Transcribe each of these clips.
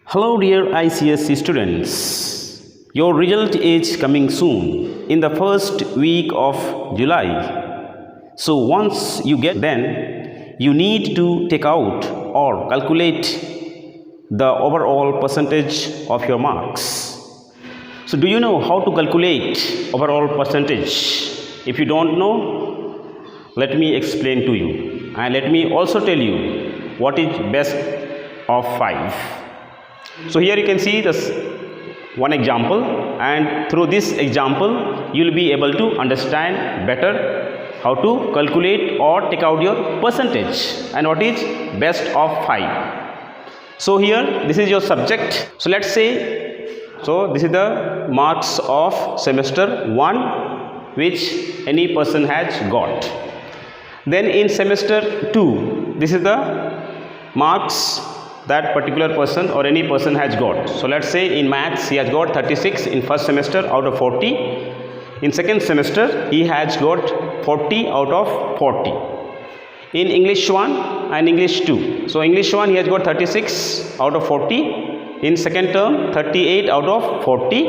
Hello dear ICSE students. Your result is coming soon in the first week of July. So once you get then you need to take out or calculate the overall percentage of your marks. So do you know how to calculate overall percentage? If you don't know, let me explain to you, and let me also tell you what is best of 5. So here you can see this one example, and through this example you will be able to understand better how to calculate or take out your percentage and what is best of 5. So here this is your subject. So let's say, so this is the marks of semester 1 which any person has got. Then in semester 2, this is the marks that particular person or any person has got. So let's say in maths he has got 36 in first semester out of 40. In second semester he has got 40 out of 40. In English 1 and English 2. So English 1 he has got 36 out of 40. In second term 38 out of 40.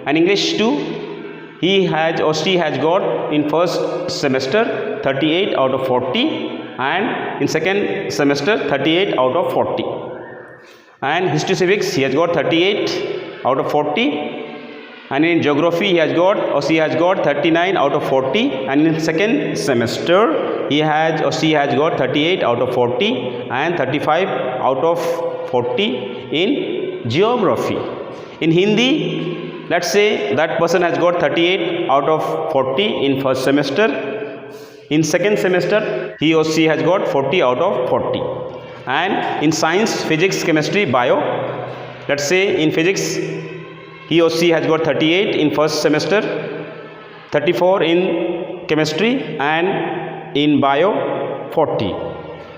And English 2 he has or she has got in first semester 38 out of 40, and in second semester 38 out of 40. And history civics he has got 38 out of 40, and in geography he has got or she has got 39 out of 40, and in second semester he has or she has got 38 out of 40 and 35 out of 40 in geography. In Hindi, let's say that person has got 38 out of 40 in first semester. In second semester he or she has got 40 out of 40. And in science, physics, chemistry, bio, let's say in physics he or she has got 38 in first semester, 34 in chemistry, and in bio 40.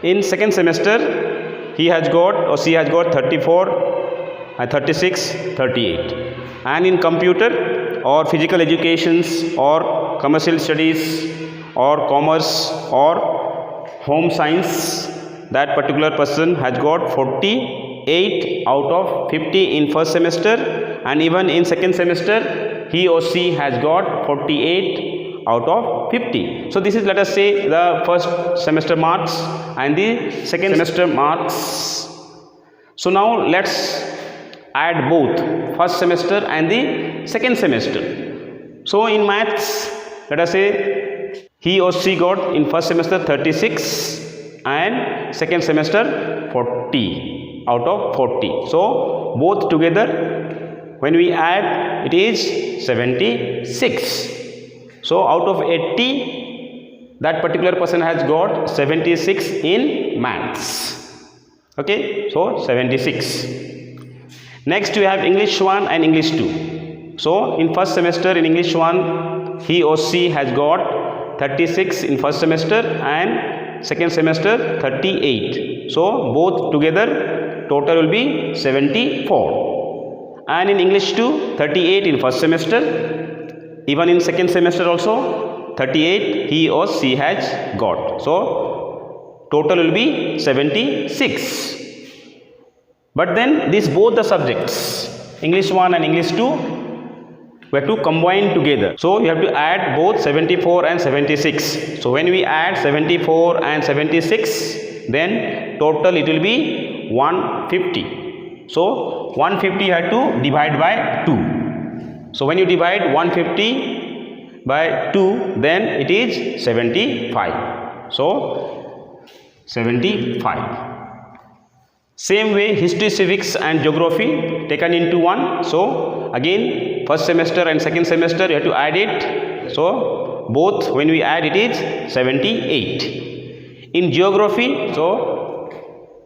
In second semester he has got or she has got 34 and 36, 38. And in computer or physical educations or commercial studies or commerce or home science, that particular person has got 48 out of 50 in first semester, and even in second semester he or she has got 48 out of 50. So this is, let us say, the first semester marks and the second semester marks. So now let's add both first semester and the second semester. So in maths, let us say he or she got in first semester 36 and second semester 40 out of 40. So both together when we add it is 76. So out of 80 that particular person has got 76 in maths. Okay, so 76. Next we have English 1 and English 2. So in first semester in English 1 he or she has got 36 in first semester and second semester 38. So both together total will be 74. And in English 2 38 in first semester, even in second semester also 38 he or she has got. So total will be 76. But then these both the subjects English 1 and English 2 we have to combine together. So you have to add both 74 and 76. So when we add 74 and 76, then total it will be 150. So 150 you have to divide by 2. So when you divide 150 by 2, then it is 75. So 75. Same way history, civics and geography taken into one. So again first semester and second semester you have to add it. So both when we add it is 78. In geography, so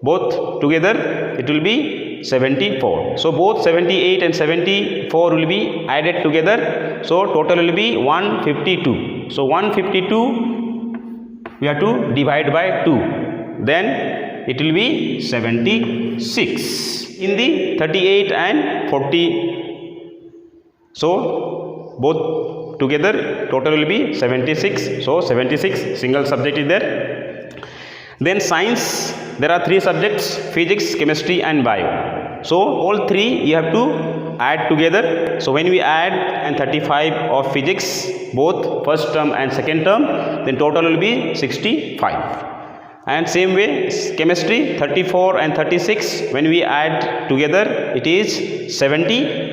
both together it will be 74. So both 78 and 74 will be added together. So total will be 152. So 152 we have to divide by 2. Then it will be 76. In the 38 and 40, so both together total will be 76. So 76 single subject is there. Then science there are three subjects: physics, chemistry and bio. So all three you have to add together. So when we add and 35 of physics, both first term and second term, then total will be 65. And same way chemistry, 34 and 36, when we add together it is 70.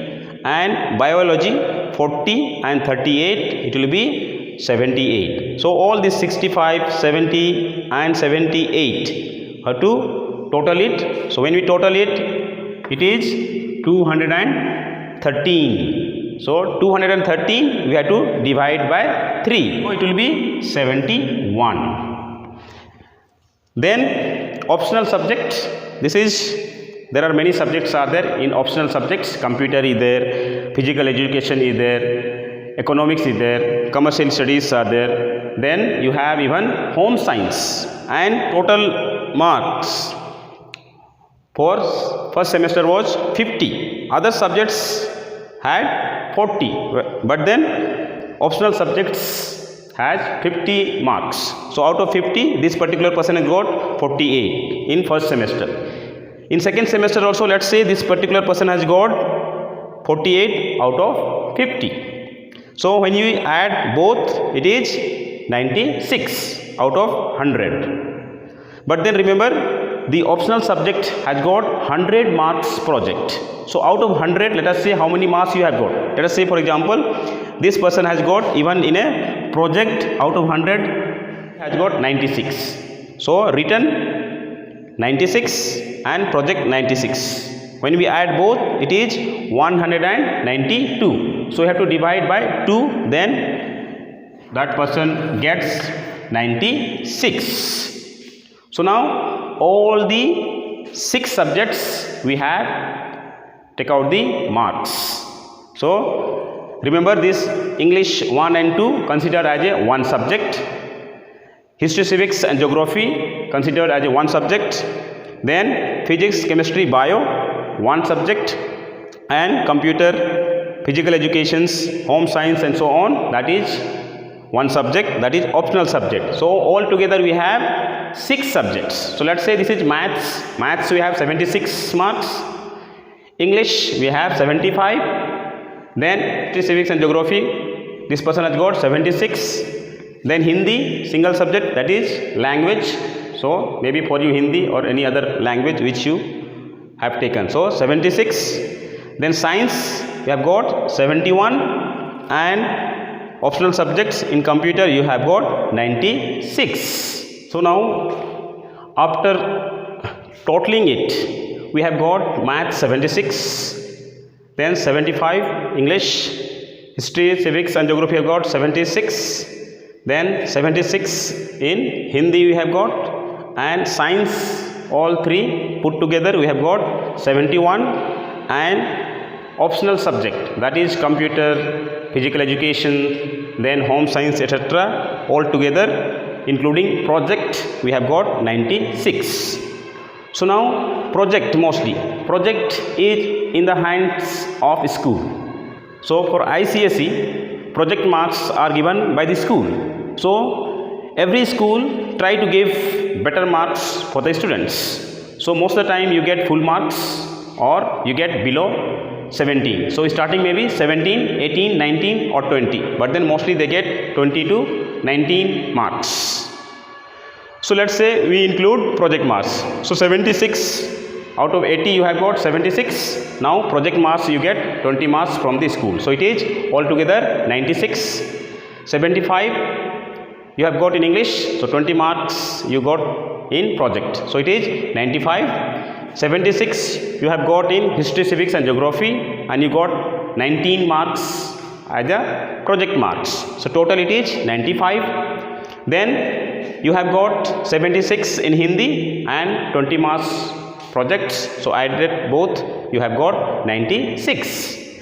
And biology, 40 and 38, it will be 78. So all these 65, 70 and 78 have to total it. So when we total it, it is 213. So 213 we have to divide by 3. So it will be 71. Then optional subject. This is, there are many subjects are there in optional subjects. Computer is there, physical education is there, economics is there, commercial studies are there. Then you have even home science, and total marks for first semester was 50. Other subjects had 40, but then optional subjects has 50 marks. So out of 50, this particular person has got 48 in first semester. In second semester also, let's say this particular person has got 48 out of 50. So when you add both, it is 96 out of 100. But then remember, the optional subject has got 100 marks project. So out of 100, let us say how many marks you have got. Let us say for example, this person has got, even in a project, out of 100 has got 96. So written 96 and project 96. When we add both, it is 192. So you have to divide by 2, then that person gets 96. So now all the 6 subjects we have, take out the marks. So remember this, English 1 and 2 considered as a one subject, history, civics and geography considered as a one subject, then physics, chemistry, bio one subject, and computer, physical educations, home science and so on, that is one subject, that is optional subject. So all together we have 6 subjects. So let's say this is maths. Maths we have 76 marks, English we have 75, then history, civics and geography, this person has got 76, then Hindi single subject, that is language. So maybe for you Hindi or any other language which you have taken. So 76. Then science you have got 71, and optional subjects in computer you have got 96. So now after totaling it, we have got math 76, then 75 English, history, civics and geography have got 76, then 76 in Hindi we have got, and science all 3 put together we have got 71, and optional subject, that is computer, physical education, then home science etc., all together including project we have got 96. So now project, mostly project is in the hands of school. So for ICSE, project marks are given by the school. So every school try to give better marks for the students. So most of the time you get full marks or you get below 17. So starting maybe 17, 18, 19 or 20, but then mostly they get 20 to 19 marks. So let's say we include project marks. So 76 out of 80 you have got 76. Now project marks you get 20 marks from the school. So it is altogether 96. 75 you have got in English. So 20 marks you got in project. So it is 95. 76 you have got in history, civics and geography, and you got 19 marks as a project marks. So total it is 95. Then you have got 76 in Hindi and 20 marks projects. So added both, you have got 96.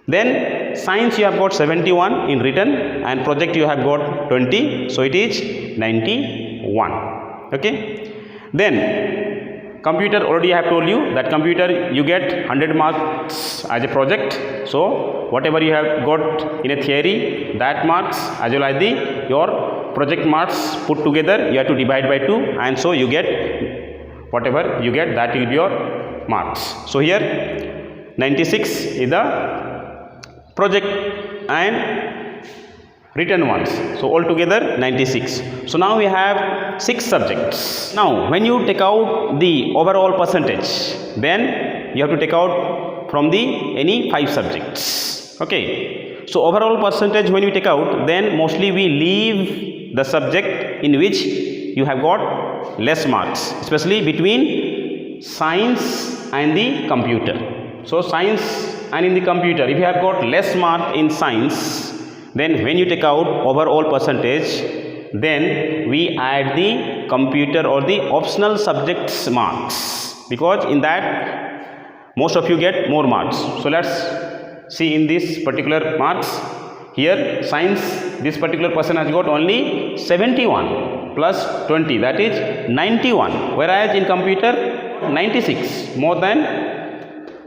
Then science you have got 71 in written, and project you have got 20. So it is 91. Okay. Then computer, already I have told you that computer you get 100 marks as a project. So whatever you have got in a theory, that marks as well as your project marks put together you have to divide by 2, and so you get whatever you get, that will be your marks. So here 96 is the project and written ones, so altogether 96. So now we have 6 subjects. Now when you take out the overall percentage, then you have to take out from the any 5 subjects. Okay, so overall percentage when you take out, then mostly we leave the subject in which you have got less marks, especially between science and the computer. So science and in the computer, if you have got less mark in science, then when you take out overall percentage, then we add the computer or the optional subjects marks, because in that most of you get more marks. So let's see in this particular marks. Here science, this particular person has got only 71 plus 20, that is 91, whereas in computer 96, more than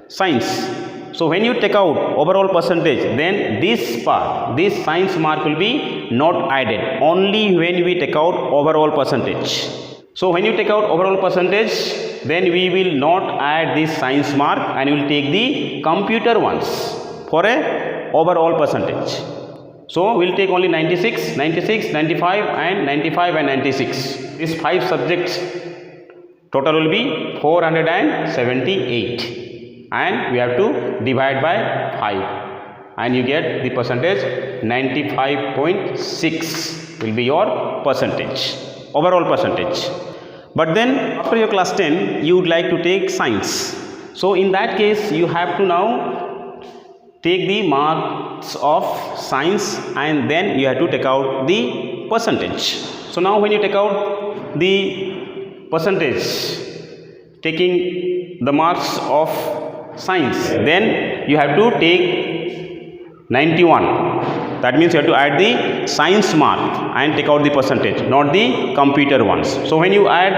science. So when you take out overall percentage, then this part, this science mark will be not added, only when we take out overall percentage. So when you take out overall percentage, then we will not add this science mark and we will take the computer ones for a overall percentage. So we will take only 96, 96, 95 and 95 and 96. These 5 subjects total will be 478. And we have to divide by 5 and you get the percentage 95.6 will be your percentage, overall percentage. But then after your class 10 you would like to take science. So in that case you have to now take the marks of science and then you have to take out the percentage. So now when you take out the percentage, taking the marks of science, then you have to take 91. That means you have to add the science mark and take out the percentage, not the computer ones. So when you add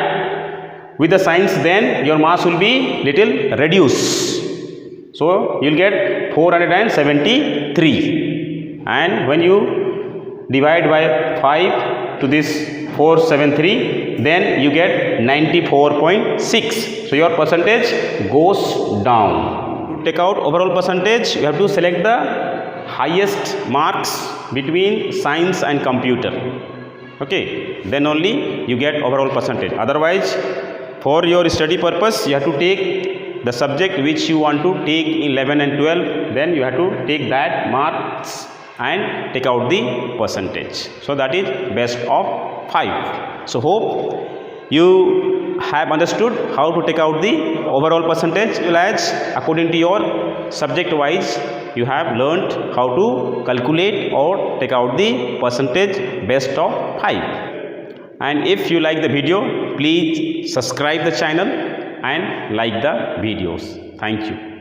with the science, then your marks will be little reduced. So you will get 473, and when you divide by 5 to this 473, then you get 94.6. So your percentage goes down. To take out overall percentage, you have to select the highest marks between science and computer. Okay, then only you get overall percentage. Otherwise, for your study purpose, you have to take the subject which you want to take in 11 and 12, then you have to take that marks and take out the percentage. So that is best of 5. So hope you have understood how to take out the overall percentage, as according to your subject wise you have learnt how to calculate or take out the percentage best of 5. And if you like the video, please subscribe the channel and like the videos. Thank you.